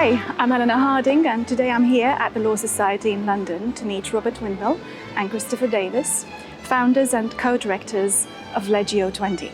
Hi, I'm Eleanor Harding, and today I'm here at the Law Society in London to meet Robert Windmill and Christopher Davis, founders and co-directors of LegioXX.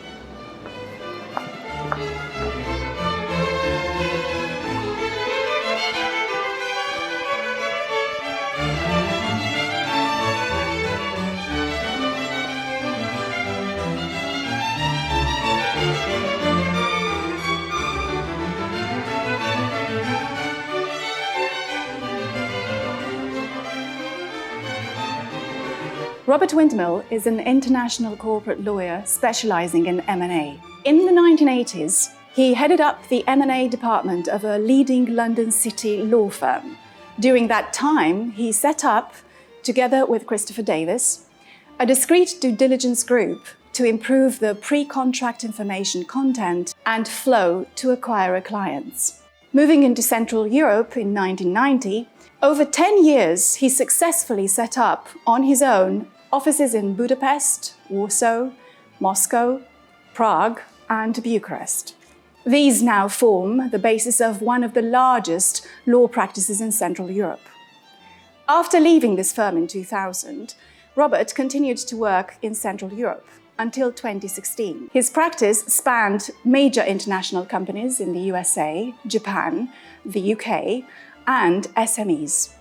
Robert Windmill is an international corporate lawyer specializing in M&A. In the 1980s, he headed up the M&A department of a leading London City law firm. During that time, he set up, together with Christopher Davis, a discrete due diligence group to improve the pre-contract information content and flow to acquirer clients. Moving into Central Europe in 1990, over 10 years he successfully set up, on his own, offices in Budapest, Warsaw, Moscow, Prague, and Bucharest. These now form the basis of one of the largest law practices in Central Europe. After leaving this firm in 2000, Robert continued to work in Central Europe until 2016. His practice spanned major international companies in the USA, Japan, the UK, and SMEs.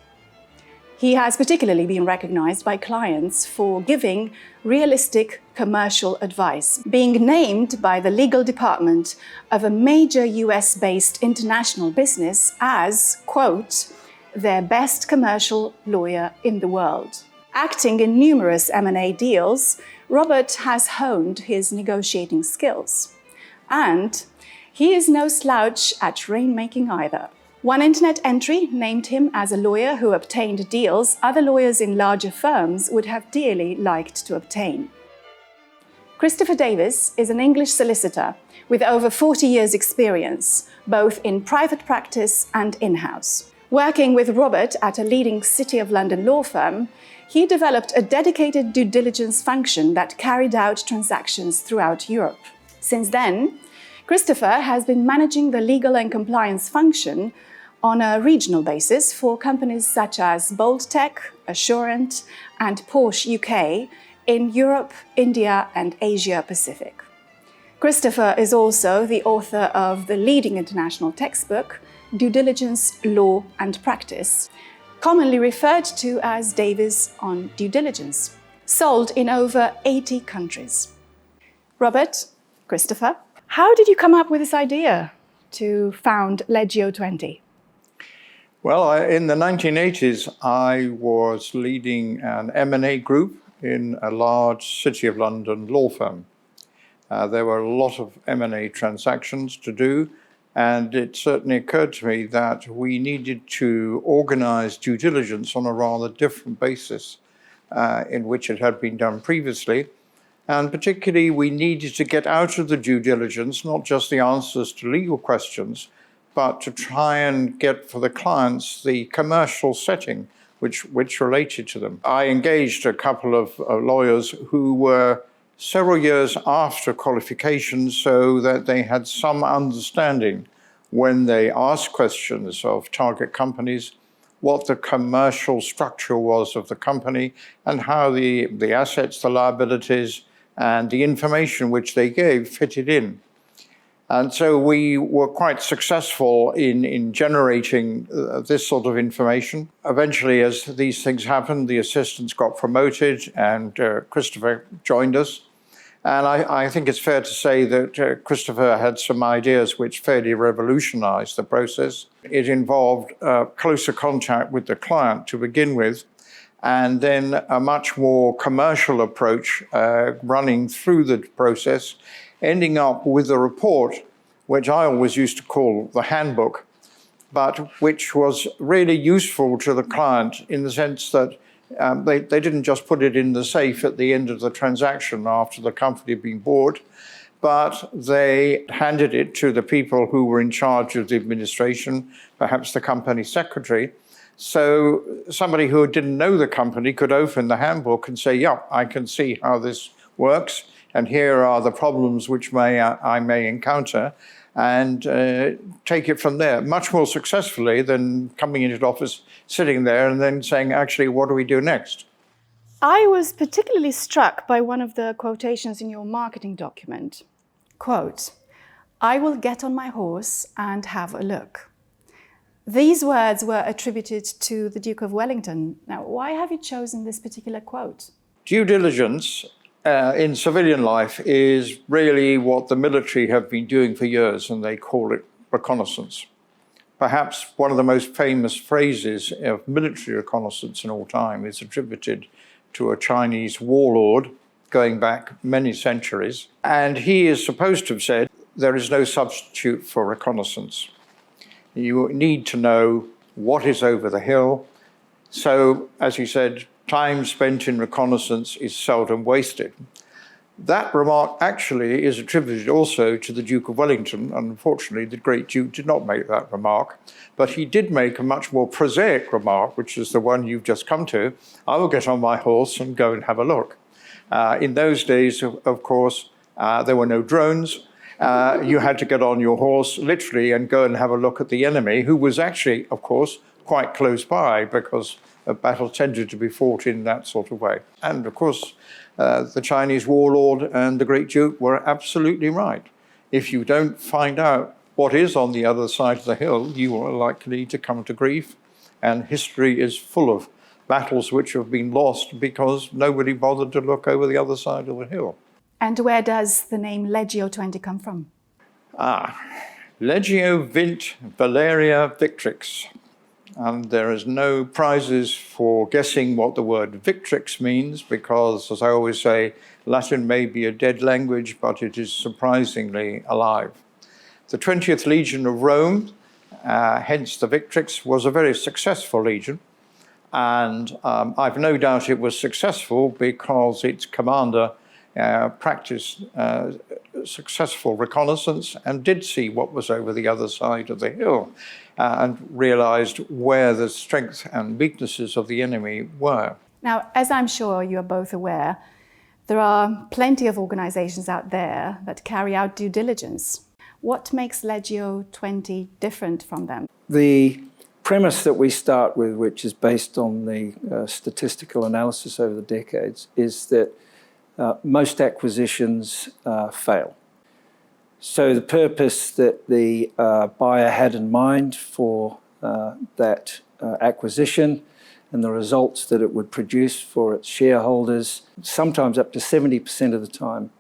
He has particularly been recognized by clients for giving realistic commercial advice, being named by the legal department of a major US-based international business as, quote, their best commercial lawyer in the world. Acting in numerous M&A deals, Robert has honed his negotiating skills. And he is no slouch at rainmaking either. One internet entry named him as a lawyer who obtained deals other lawyers in larger firms would have dearly liked to obtain. Christopher Davis is an English solicitor with over 40 years' experience, both in private practice and in-house. Working with Robert at a leading City of London law firm, he developed a dedicated due diligence function that carried out transactions throughout Europe. Since then, Christopher has been managing the legal and compliance function on a regional basis for companies such as Boldtec, Assurant, and Porsche UK in Europe, India, and Asia Pacific. Christopher is also the author of the leading international textbook, Due Diligence, Law and Practice, commonly referred to as Davis on Due Diligence, sold in over 80 countries. Robert, Christopher, how did you come up with this idea to found LegioXX? Well, in the 1980s, I was leading an M&A group in a large City of London law firm. There were a lot of M&A transactions to do, and it certainly occurred to me that we needed to organize due diligence on a rather different basis in which it had been done previously. And particularly, we needed to get out of the due diligence, not just the answers to legal questions, but to try and get for the clients the commercial setting which related to them. I engaged a couple of lawyers who were several years after qualification so that they had some understanding when they asked questions of target companies, what the commercial structure was of the company and how the assets, the liabilities, and the information which they gave fitted in. And so we were quite successful in generating this sort of information. Eventually, as these things happened, the assistants got promoted and Christopher joined us. And I think it's fair to say that Christopher had some ideas which fairly revolutionized the process. It involved closer contact with the client to begin with, and then a much more commercial approach running through the process, ending up with a report, which I always used to call the handbook, but which was really useful to the client in the sense that they didn't just put it in the safe at the end of the transaction after the company had been bought, but they handed it to the people who were in charge of the administration, perhaps the company secretary. So somebody who didn't know the company could open the handbook and say, yeah, I can see how this works. and here are the problems which I may encounter, and take it from there much more successfully than coming into the office, sitting there, and then saying, actually, what do we do next? I was particularly struck by one of the quotations in your marketing document. Quote, "I will get on my horse and have a look." These words were attributed to the Duke of Wellington. Now, why have you chosen this particular quote? Due diligence in civilian life is really what the military have been doing for years, and they call it reconnaissance. Perhaps one of the most famous phrases of military reconnaissance in all time is attributed to a Chinese warlord going back many centuries. And he is supposed to have said, there is no substitute for reconnaissance. You need to know what is over the hill. So, as he said, time spent in reconnaissance is seldom wasted. That remark actually is attributed also to the Duke of Wellington. Unfortunately, the great Duke did not make that remark, but he did make a much more prosaic remark, which is the one you've just come to. I will get on my horse and go and have a look. In those days, of course, there were no drones. You had to get on your horse, literally, and go and have a look at the enemy, who was actually, of course, quite close by, because a battle tended to be fought in that sort of way. And, of course, the Chinese warlord and the great Duke were absolutely right. If you don't find out what is on the other side of the hill, you are likely to come to grief. And history is full of battles which have been lost because nobody bothered to look over the other side of the hill. And where does the name LegioXX come from? Legio Vint Valeria Victrix. And there is no prizes for guessing what the word Victrix means, because, as I always say, Latin may be a dead language, but it is surprisingly alive. The 20th Legion of Rome, hence the Victrix, was a very successful legion. And I've no doubt it was successful because its commander practiced successful reconnaissance and did see what was over the other side of the hill, and realized where the strengths and weaknesses of the enemy were. Now, as I'm sure you're both aware, there are plenty of organizations out there that carry out due diligence. What makes LegioXX different from them? The premise that we start with, which is based on the statistical analysis over the decades, is that most acquisitions fail. So the purpose that the buyer had in mind for that acquisition and the results that it would produce for its shareholders, sometimes up to 70% of the time,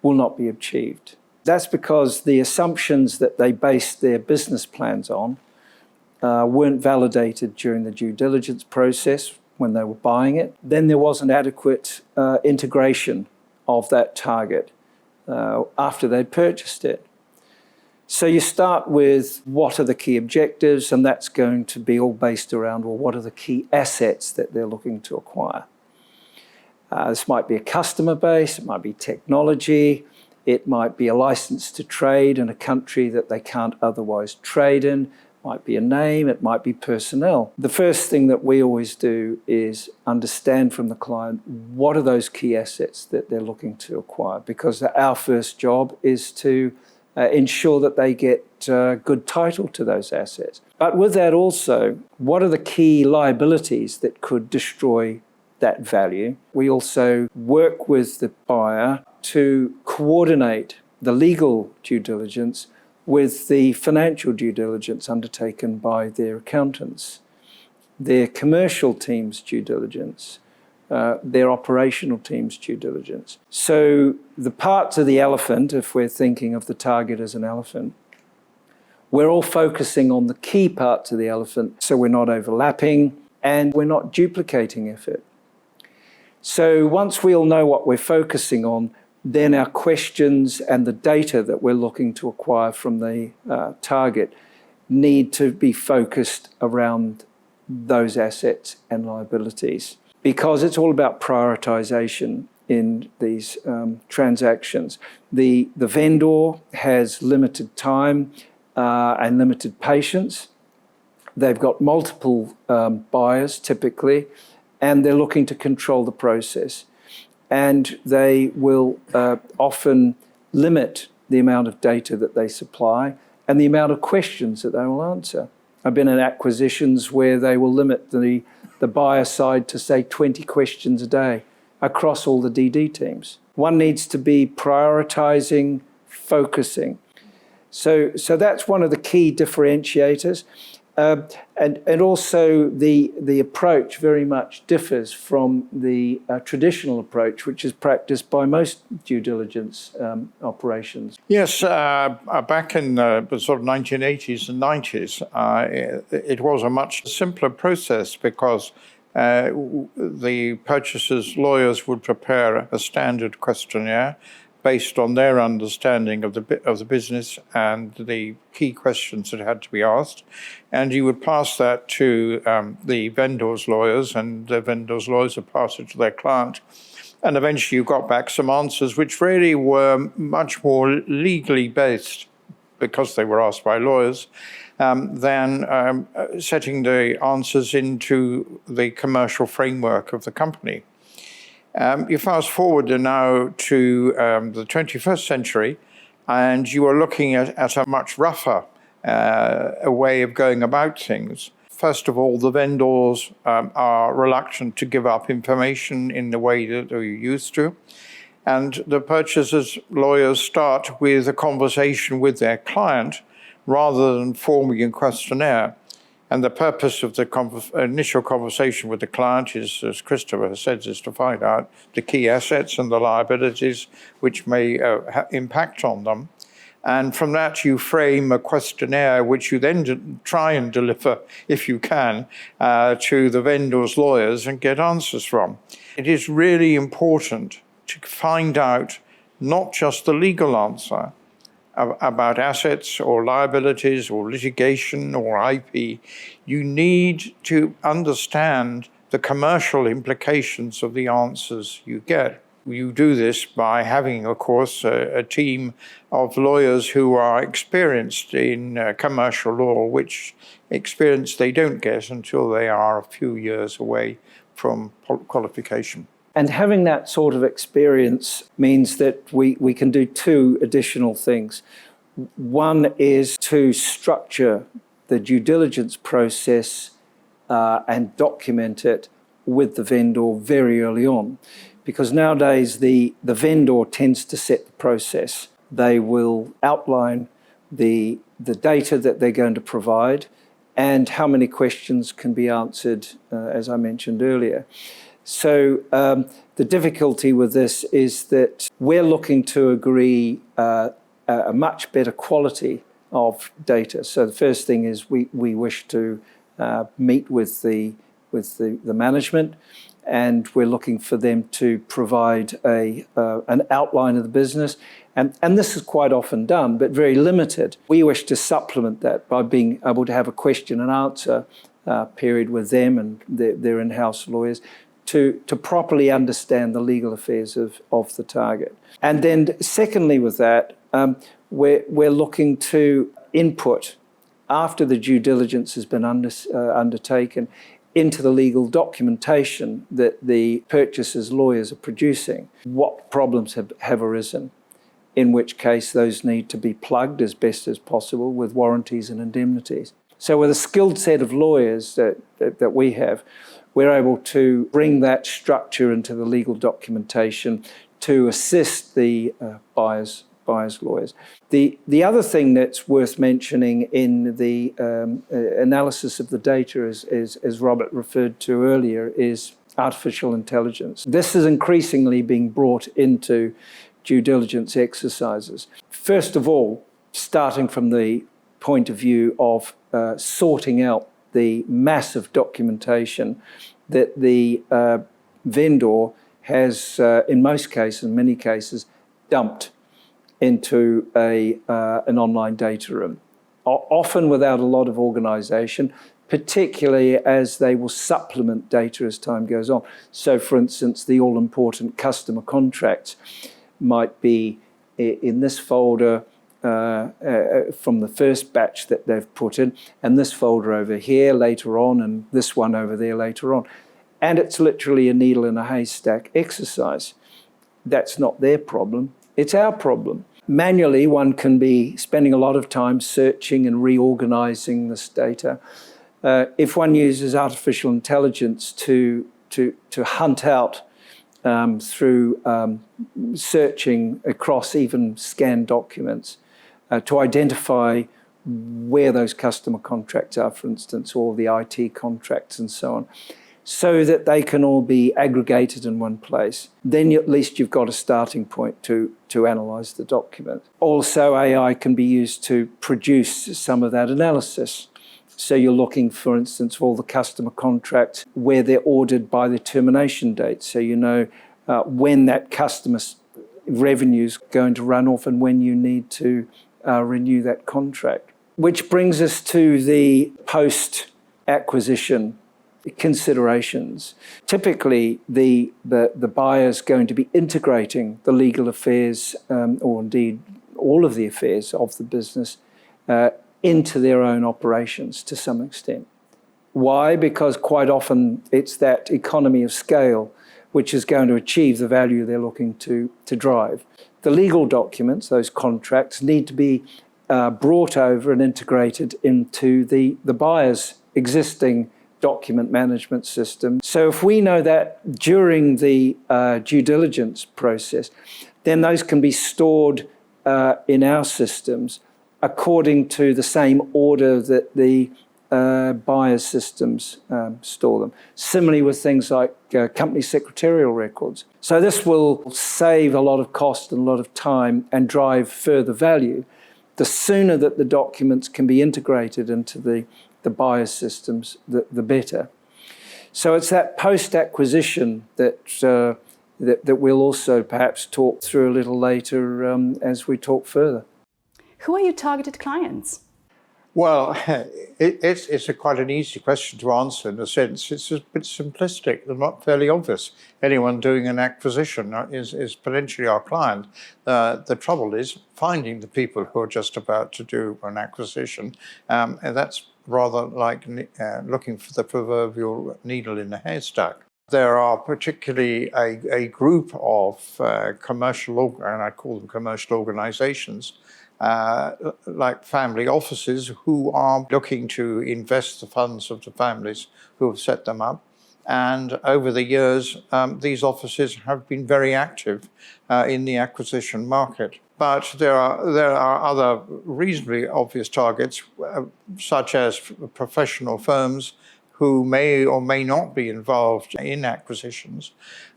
will not be achieved. That's because the assumptions that they based their business plans on weren't validated during the due diligence process when they were buying it. Then there wasn't adequate integration of that target after they'd purchased it. So you start with what are the key objectives, and that's going to be all based around, well, what are the key assets that they're looking to acquire? This might be a customer base, it might be technology, it might be a license to trade in a country that they can't otherwise trade in, it might be a name, it might be personnel. The first thing that we always do is understand from the client what are those key assets that they're looking to acquire, because our first job is to ensure that they get good title to those assets. But with that also, what are the key liabilities that could destroy that value? We also work with the buyer to coordinate the legal due diligence with the financial due diligence undertaken by their accountants, their commercial team's due diligence, their operational team's due diligence. So the parts of the elephant, if we're thinking of the target as an elephant, we're all focusing on the key parts of the elephant, so we're not overlapping and we're not duplicating effort. So once we all know what we're focusing on, then our questions and the data that we're looking to acquire from the target need to be focused around those assets and liabilities, because it's all about prioritization in these transactions. The vendor has limited time and limited patience. They've got multiple buyers typically, and they're looking to control the process. and they will often limit the amount of data that they supply and the amount of questions that they will answer. I've been in acquisitions where they will limit the buyer side to, say, 20 questions a day across all the DD teams. One needs to be prioritizing, focusing. So that's one of the key differentiators. And also the approach very much differs from the traditional approach, which is practiced by most due diligence operations. Yes, back in the sort of 1980s and 90s, it was a much simpler process because the purchasers' lawyers would prepare a standard questionnaire based on their understanding of the business and the key questions that had to be asked. And you would pass that to the vendor's lawyers, and the vendor's lawyers would pass it to their client. And eventually you got back some answers which really were much more legally based, because they were asked by lawyers, than setting the answers into the commercial framework of the company. You fast forward now to the 21st century, and you are looking at a much rougher a way of going about things. First of all, the vendors are reluctant to give up information in the way that they're used to. And the purchasers' lawyers start with a conversation with their client rather than forming a questionnaire. And the purpose of the initial conversation with the client is, as Christopher has said, is to find out the key assets and the liabilities which may impact on them. And from that, you frame a questionnaire which you then try and deliver, if you can, to the vendor's lawyers and get answers from. It is really important to find out not just the legal answer about assets or liabilities or litigation or IP. You need to understand the commercial implications of the answers you get. You do this by having, of course, a team of lawyers who are experienced in commercial law, which experience they don't get until they are a few years away from qualification. And having that sort of experience means that we can do two additional things. One is to structure the due diligence process and document it with the vendor very early on. Because nowadays the vendor tends to set the process. They will outline the data that they're going to provide and how many questions can be answered, as I mentioned earlier. So the difficulty with this is that we're looking to agree a much better quality of data. So the first thing is we wish to meet with the management, and we're looking for them to provide an outline of the business. And this is quite often done, but very limited. We wish to supplement that by being able to have a question and answer period with them and their in-house lawyers to properly understand the legal affairs of the target. And then secondly with that, we're looking to input after the due diligence has been undertaken into the legal documentation that the purchaser's lawyers are producing, what problems have arisen, in which case those need to be plugged as best as possible with warranties and indemnities. So with a skilled set of lawyers that we have, we're able to bring that structure into the legal documentation to assist the buyer's lawyers. The other thing that's worth mentioning in the analysis of the data, as Robert referred to earlier, is artificial intelligence. This is increasingly being brought into due diligence exercises. First of all, starting from the point of view of sorting out the massive documentation that the vendor has, in most cases, in many cases, dumped into an online data room, often without a lot of organisation, particularly as they will supplement data as time goes on. So, for instance, the all-important customer contracts might be in this folder from the first batch that they've put in, and this folder over here later on, and this one over there later on. And it's literally a needle in a haystack exercise. that's not their problem, it's our problem. Manually, one can be spending a lot of time searching and reorganizing this data. If one uses artificial intelligence to hunt out through searching across even scanned documents to identify where those customer contracts are, for instance, or the IT contracts and so on, so that they can all be aggregated in one place, then at least you've got a starting point to analyse the document. Also, AI can be used to produce some of that analysis. So you're looking, for instance, for all the customer contracts where they're ordered by the termination date. So you know when that customer's revenue is going to run off and when you need to renew that contract. Which brings us to the post-acquisition considerations. Typically, the buyer's going to be integrating the legal affairs, or indeed all of the affairs of the business, into their own operations to some extent. Why? Because quite often it's that economy of scale which is going to achieve the value they're looking to drive. The legal documents, those contracts, need to be brought over and integrated into the buyer's existing document management system. So if we know that during the due diligence process, then those can be stored in our systems according to the same order that the buyer's systems store them. Similarly with things like company secretarial records. So this will save a lot of cost and a lot of time and drive further value. The sooner that the documents can be integrated into the buyer's systems, the better. So it's that post-acquisition that we'll also perhaps talk through a little later as we talk further. Who are your targeted clients? Well, it's quite an easy question to answer in a sense. It's a bit simplistic and not fairly obvious. Anyone doing an acquisition is potentially our client. The trouble is finding the people who are just about to do an acquisition, and that's rather like looking for the proverbial needle in a haystack. There are particularly a group of commercial, and I call them commercial organizations, like family offices who are looking to invest the funds of the families who have set them up. And over the years, these offices have been very active in the acquisition market. But there are other reasonably obvious targets, such as professional firms who may or may not be involved in acquisitions.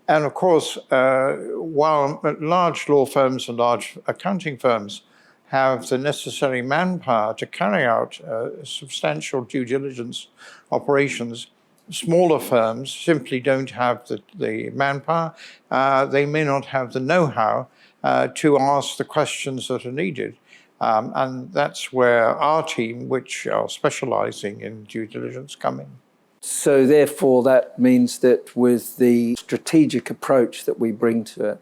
And of course, while large law firms and large accounting firms have the necessary manpower to carry out substantial due diligence operations, smaller firms simply don't have the manpower. They may not have the know-how to ask the questions that are needed. And that's where our team, which are specializing in due diligence, come in. So therefore, that means that with the strategic approach that we bring to it,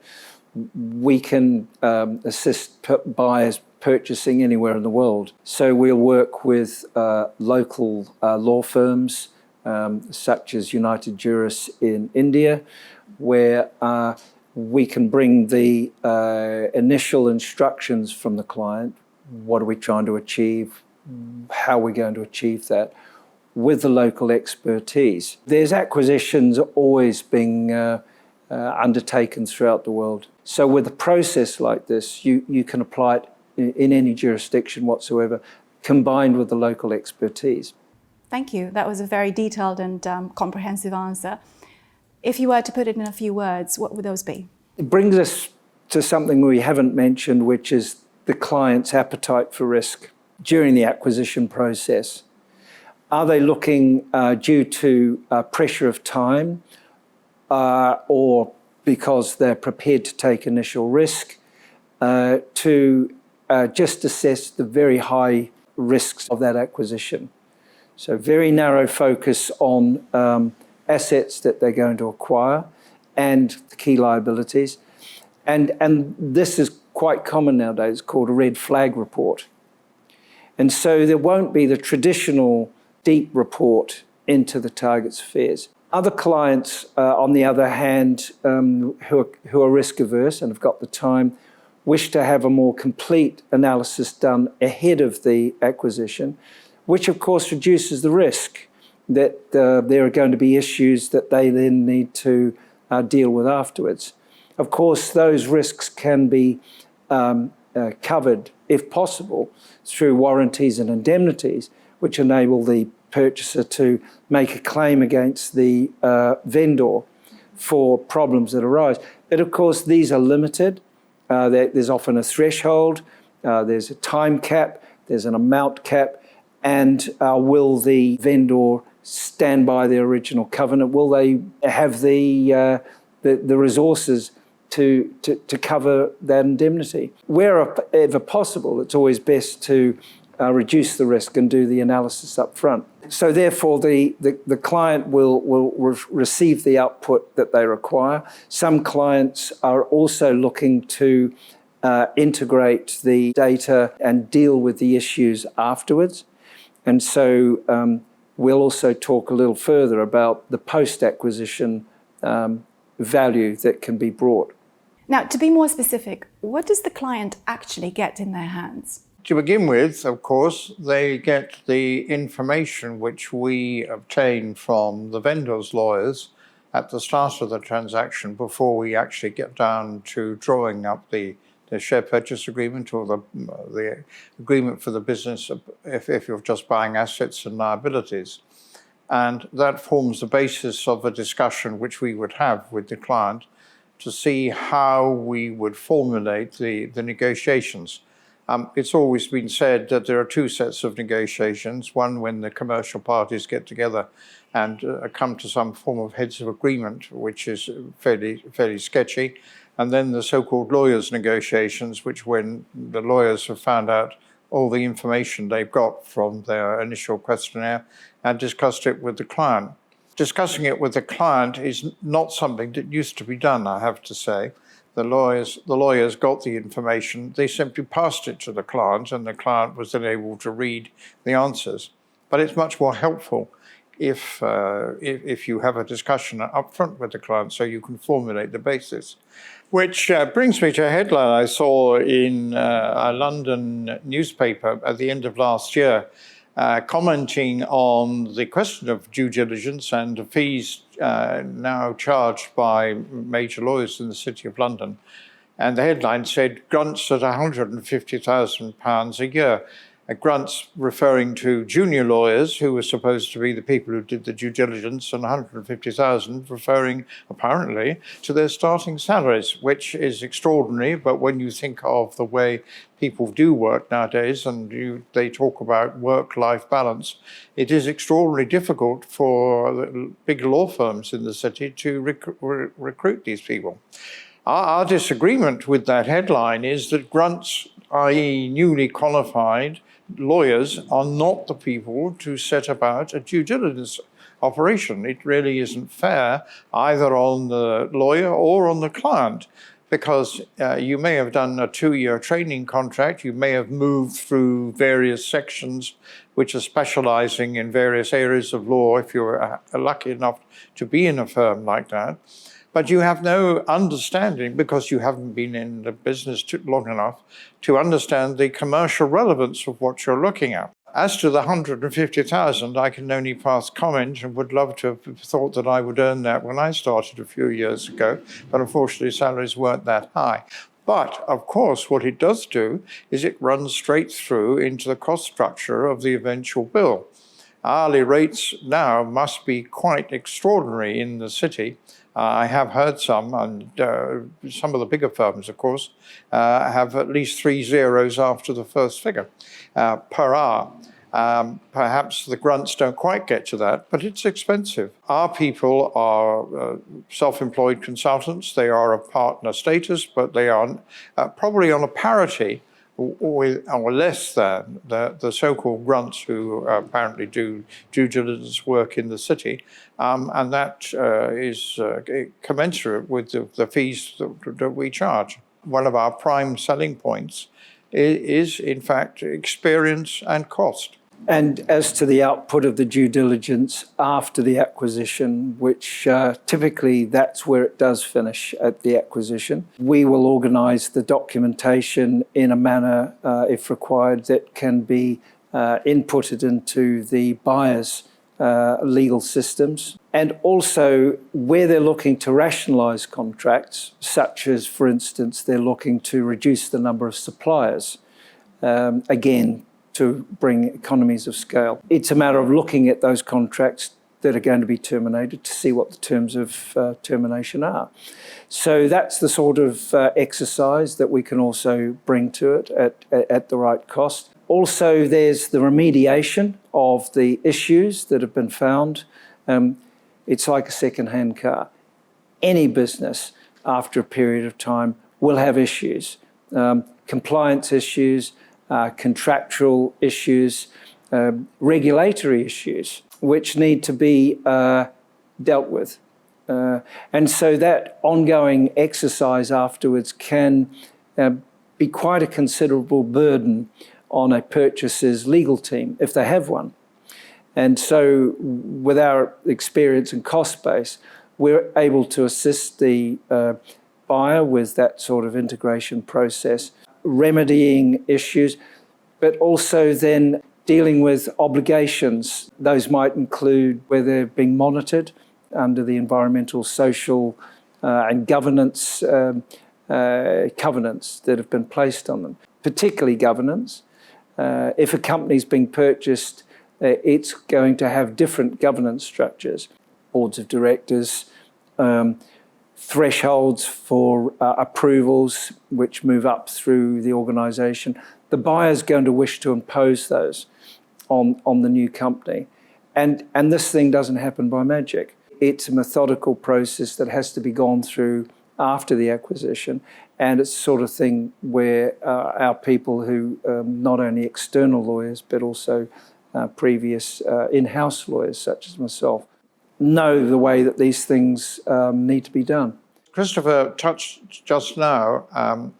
we can assist buyers purchasing anywhere in the world. So we'll work with local law firms, such as United Juris in India, where we can bring the initial instructions from the client. What are we trying to achieve? How are we going to achieve that? With the local expertise. There's acquisitions always being undertaken throughout the world. So with a process like this, you can apply it in any jurisdiction whatsoever, combined with the local expertise. Thank you. That was a very detailed and comprehensive answer. If you were to put it in a few words, what would those be? It brings us to something we haven't mentioned, which is the client's appetite for risk during the acquisition process. Are they looking due to pressure of time or because they're prepared to take initial risk to just assess the very high risks of that acquisition? So very narrow focus on assets that they're going to acquire and the key liabilities. And this is quite common nowadays, called a red flag report. And so there won't be the traditional deep report into the target's affairs. Other clients, on the other hand, who are risk averse and have got the time, wish to have a more complete analysis done ahead of the acquisition, which of course reduces the risk that there are going to be issues that they then need to deal with afterwards. Of course, those risks can be covered, if possible, through warranties and indemnities, which enable the purchaser to make a claim against the vendor for problems that arise. But of course, these are limited. There's often a threshold, there's a time cap, there's an amount cap, and will the vendor stand by the original covenant? Will they have the resources to cover that indemnity? Wherever possible, it's always best to reduce the risk and do the analysis up front. So therefore, the client will receive the output that they require. Some clients are also looking to integrate the data and deal with the issues afterwards. And so we'll also talk a little further about the post-acquisition value that can be brought. Now, to be more specific, what does the client actually get in their hands? To begin with, of course, they get the information which we obtain from the vendor's lawyers at the start of the transaction before we actually get down to drawing up the share purchase agreement or the agreement for the business if you're just buying assets and liabilities. And that forms the basis of a discussion which we would have with the client to see how we would formulate the negotiations. It's always been said that there are two sets of negotiations, one when the commercial parties get together and come to some form of heads of agreement, which is fairly sketchy, and then the so-called lawyers' negotiations, which when the lawyers have found out all the information they've got from their initial questionnaire and discussed it with the client. Discussing it with the client is not something that used to be done, I have to say. The lawyers got the information, they simply passed it to the client, and the client was then able to read the answers. But it's much more helpful if you have a discussion up front with the client so you can formulate the basis. Which brings me to a headline I saw in a London newspaper at the end of last year, commenting on the question of due diligence and the fees now charged by major lawyers in the City of London. And the headline said, grunts at £150,000 a year. Grunts referring to junior lawyers who were supposed to be the people who did the due diligence, and 150,000 referring apparently to their starting salaries, which is extraordinary. But when you think of the way people do work nowadays and they talk about work-life balance, it is extraordinarily difficult for the big law firms in the city to recruit these people. Our disagreement with that headline is that grunts, i.e. newly qualified lawyers, are not the people to set about a due diligence operation. It really isn't fair either on the lawyer or on the client, because you may have done a 2-year training contract, you may have moved through various sections which are specializing in various areas of law if you're lucky enough to be in a firm like that. But you have no understanding, because you haven't been in the business long enough to understand the commercial relevance of what you're looking at. As to the 150,000, I can only pass comment and would love to have thought that I would earn that when I started a few years ago, but unfortunately salaries weren't that high. But, of course, what it does do is it runs straight through into the cost structure of the eventual bill. Hourly rates now must be quite extraordinary in the city. I have heard some, and some of the bigger firms, of course, have at least 3 zeros after the first figure per hour. Perhaps the grunts don't quite get to that, but it's expensive. Our people are self-employed consultants. They are of partner status, but they are probably on a parity or less than the so-called grunts who apparently do due diligence work in the city, and that is commensurate with the fees that we charge. One of our prime selling points is in fact experience and cost. And as to the output of the due diligence after the acquisition, which typically that's where it does finish at the acquisition, we will organise the documentation in a manner, if required, that can be inputted into the buyer's legal systems. And also where they're looking to rationalise contracts, such as, for instance, they're looking to reduce the number of suppliers, again, to bring economies of scale. It's a matter of looking at those contracts that are going to be terminated to see what the terms of termination are. So that's the sort of exercise that we can also bring to it at the right cost. Also, there's the remediation of the issues that have been found. It's like a second-hand car. Any business, after a period of time, will have issues. Compliance issues, contractual issues, regulatory issues, which need to be dealt with. And so that ongoing exercise afterwards can be quite a considerable burden on a purchaser's legal team, if they have one. And so with our experience and cost base, we're able to assist the buyer with that sort of integration process, remedying issues, but also then dealing with obligations. Those might include where they're being monitored under the environmental, social and governance covenants that have been placed on them, particularly governance. If a company's being purchased, it's going to have different governance structures, boards of directors, thresholds for approvals which move up through the organisation. The buyer's going to wish to impose those on the new company. And this thing doesn't happen by magic. It's a methodical process that has to be gone through after the acquisition, and it's the sort of thing where our people who, not only external lawyers, but also previous in-house lawyers, such as myself, know the way that these things need to be done. Christopher touched just now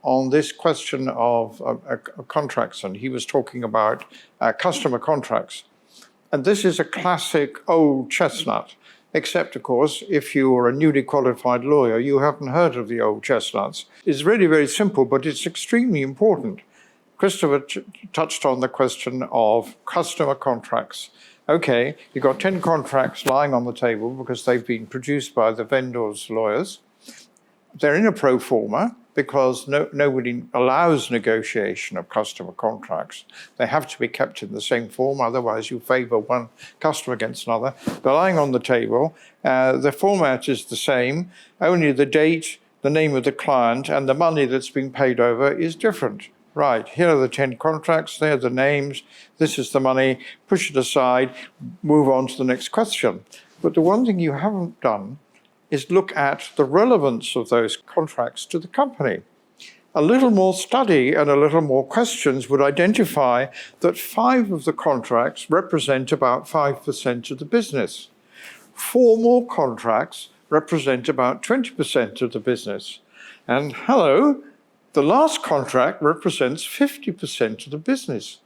on this question of contracts, and he was talking about customer contracts. And this is a classic old chestnut, except, of course, if you are a newly qualified lawyer, you haven't heard of the old chestnuts. It's really very simple, but it's extremely important. Christopher touched on the question of customer contracts. Okay, you've got 10 contracts lying on the table because they've been produced by the vendor's lawyers. They're in a pro forma because nobody allows negotiation of customer contracts. They have to be kept in the same form, otherwise you favour one customer against another. They're lying on the table. The format is the same, only the date, the name of the client, and the money that's being paid over is different. Right, here are the 10 contracts, there are the names, this is the money, push it aside, move on to the next question. But the one thing you haven't done is look at the relevance of those contracts to the company. A little more study and a little more questions would identify that 5 of the contracts represent about 5% of the business. 4 more contracts represent about 20% of the business. And hello, the last contract represents 50% of the business.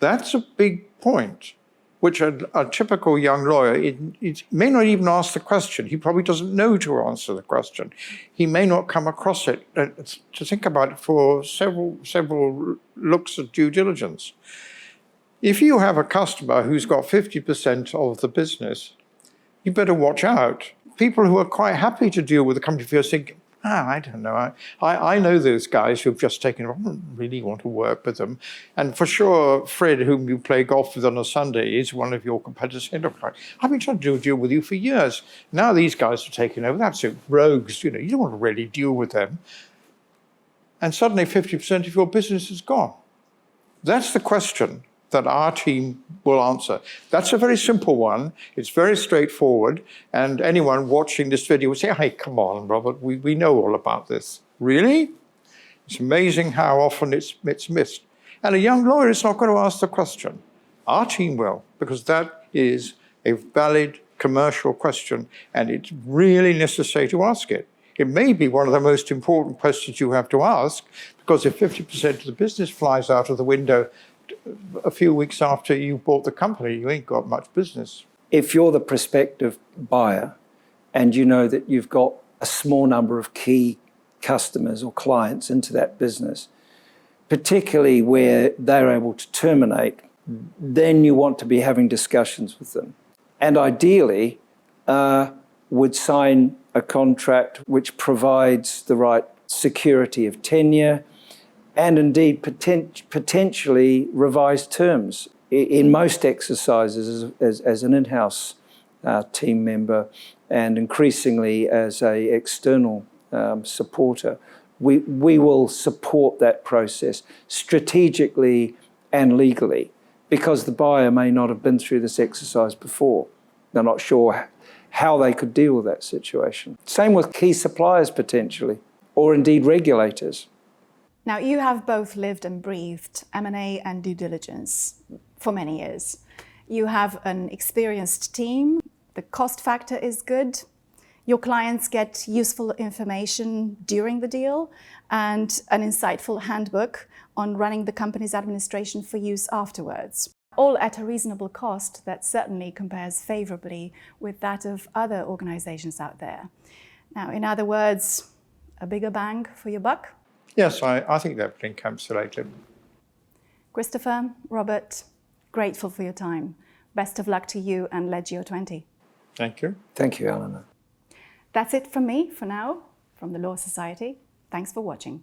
That's a big point, which a typical young lawyer it may not even ask the question. He probably doesn't know to answer the question. He may not come across it to think about it for several looks at due diligence. If you have a customer who's got 50% of the business, you better watch out. People who are quite happy to deal with the company first think, I don't know. I know those guys who've just taken it. I don't really want to work with them. And for sure, Fred, whom you play golf with on a Sunday, is one of your competitors. I've been trying to do a deal with you for years. Now these guys are taking over. That's it, rogues. You don't want to really deal with them. And suddenly 50% of your business is gone. That's the question that our team will answer. That's a very simple one. It's very straightforward. And anyone watching this video will say, hey, come on, Robert, we know all about this. Really? It's amazing how often it's missed. And a young lawyer is not going to ask the question. Our team will, because that is a valid commercial question, and it's really necessary to ask it. It may be one of the most important questions you have to ask, because if 50% of the business flies out of the window a few weeks after you bought the company, you ain't got much business. If you're the prospective buyer and you know that you've got a small number of key customers or clients into that business, particularly where they're able to terminate, then you want to be having discussions with them. And ideally, would sign a contract which provides the right security of tenure and indeed potentially revised terms. In most exercises, as an in-house team member and increasingly as an external supporter, we will support that process strategically and legally, because the buyer may not have been through this exercise before. They're not sure how they could deal with that situation. Same with key suppliers potentially, or indeed regulators. Now, you have both lived and breathed M&A and due diligence for many years. You have an experienced team, the cost factor is good, your clients get useful information during the deal, and an insightful handbook on running the company's administration for use afterwards. All at a reasonable cost that certainly compares favorably with that of other organizations out there. Now, in other words, a bigger bang for your buck? Yes, I think that would encapsulate it. Christopher, Robert, grateful for your time. Best of luck to you and LegioXX. Thank you. Thank you, Eleanor. That's it from me for now, from the Law Society. Thanks for watching.